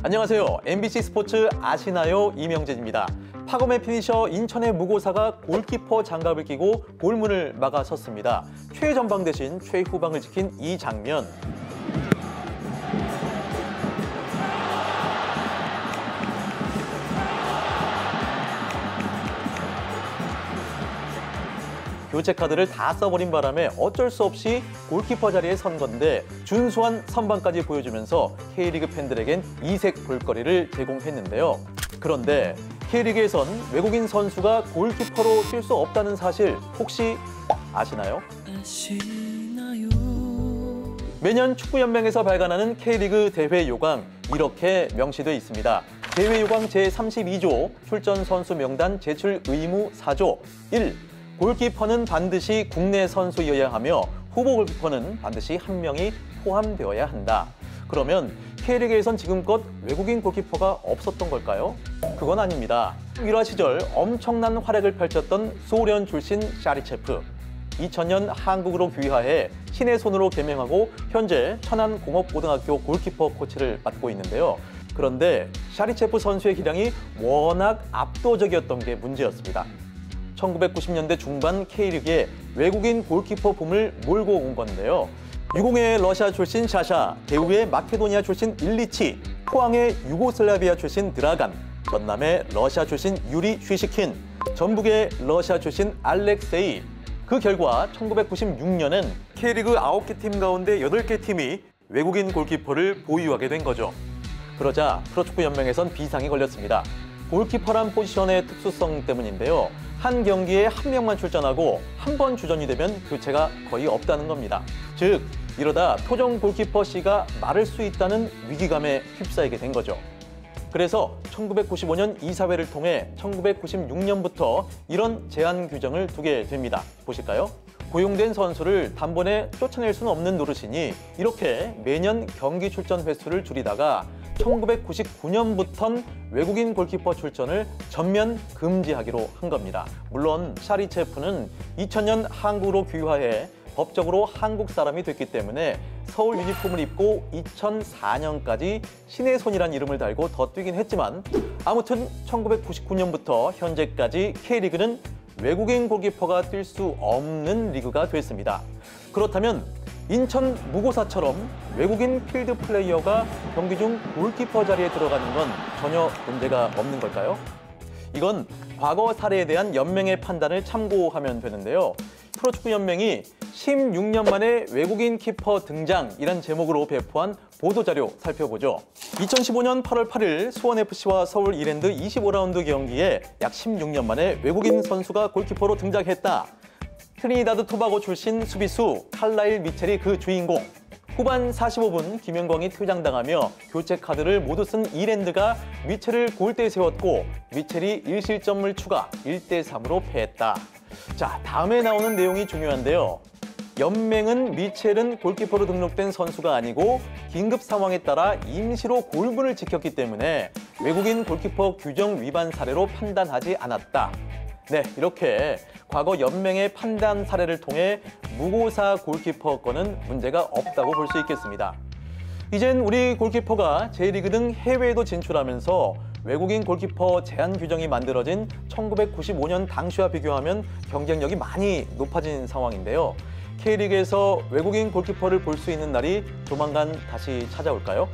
안녕하세요. MBC 스포츠 아시나요? 이명재입니다. 파검의 피니셔 인천의 무고사가 골키퍼 장갑을 끼고 골문을 막아섰습니다. 최전방 대신 최후방을 지킨 이 장면. 교체 카드를 다 써버린 바람에 어쩔 수 없이 골키퍼 자리에 선 건데 준수한 선방까지 보여주면서 K리그 팬들에겐 이색 볼거리를 제공했는데요. 그런데 K리그에선 외국인 선수가 골키퍼로 뛸 수 없다는 사실 혹시 아시나요? 매년 축구연맹에서 발간하는 K리그 대회 요강 이렇게 명시돼 있습니다. 대회 요강 제32조 출전 선수 명단 제출 의무 4조 1. 골키퍼는 반드시 국내 선수여야 하며 후보 골키퍼는 반드시 한 명이 포함되어야 한다. 그러면 K리그에선 지금껏 외국인 골키퍼가 없었던 걸까요? 그건 아닙니다. 1화 시절 엄청난 활약을 펼쳤던 소련 출신 샤리체프. 2000년 한국으로 귀화해 신의 손으로 개명하고 현재 천안공업고등학교 골키퍼 코치를 맡고 있는데요. 그런데 샤리체프 선수의 기량이 워낙 압도적이었던 게 문제였습니다. 1990년대 중반 K리그에 외국인 골키퍼 붐을 몰고 온 건데요. 유공의 러시아 출신 샤샤, 대우의 마케도니아 출신 일리치, 포항의 유고슬라비아 출신 드라간, 전남의 러시아 출신 유리 쉬시킨, 전북의 러시아 출신 알렉세이. 그 결과 1996년엔 K리그 9개 팀 가운데 8개 팀이 외국인 골키퍼를 보유하게 된 거죠. 그러자 프로축구연맹에선 비상이 걸렸습니다. 골키퍼란 포지션의 특수성 때문인데요. 한 경기에 한 명만 출전하고 한 번 주전이 되면 교체가 거의 없다는 겁니다. 즉, 이러다 토종 골키퍼 C가 마를 수 있다는 위기감에 휩싸이게 된 거죠. 그래서 1995년 이사회를 통해 1996년부터 이런 제한 규정을 두게 됩니다. 보실까요? 고용된 선수를 단번에 쫓아낼 수는 없는 노릇이니 이렇게 매년 경기 출전 횟수를 줄이다가 1999년부터는 외국인 골키퍼 출전을 전면 금지하기로 한 겁니다. 물론 샤리체프는 2000년 한국으로 귀화해 법적으로 한국 사람이 됐기 때문에 서울 유니폼을 입고 2004년까지 신의 손이란 이름을 달고 더 뛰긴 했지만 아무튼 1999년부터 현재까지 K리그는 외국인 골키퍼가 뛸 수 없는 리그가 됐습니다. 그렇다면 인천 무고사처럼 외국인 필드 플레이어가 경기 중 골키퍼 자리에 들어가는 건 전혀 문제가 없는 걸까요? 이건 과거 사례에 대한 연맹의 판단을 참고하면 되는데요. 프로축구연맹이 16년 만에 외국인 키퍼 등장이란 제목으로 배포한 보도자료 살펴보죠. 2015년 8월 8일 수원FC와 서울 이랜드 25라운드 경기에 약 16년 만에 외국인 선수가 골키퍼로 등장했다. 트리니다드 토바고 출신 수비수 칼라일 미첼이 그 주인공. 후반 45분 김영광이 퇴장당하며 교체 카드를 모두 쓴 이랜드가 미첼을 골대에 세웠고 미첼이 1실점을 추가 1대3으로 패했다. 자, 다음에 나오는 내용이 중요한데요. 연맹은 미첼은 골키퍼로 등록된 선수가 아니고 긴급 상황에 따라 임시로 골문을 지켰기 때문에 외국인 골키퍼 규정 위반 사례로 판단하지 않았다. 네, 이렇게 과거 연맹의 판단 사례를 통해 무고사 골키퍼 건은 문제가 없다고 볼 수 있겠습니다. 이젠 우리 골키퍼가 J리그 등 해외에도 진출하면서 외국인 골키퍼 제한 규정이 만들어진 1995년 당시와 비교하면 경쟁력이 많이 높아진 상황인데요. K리그에서 외국인 골키퍼를 볼 수 있는 날이 조만간 다시 찾아올까요?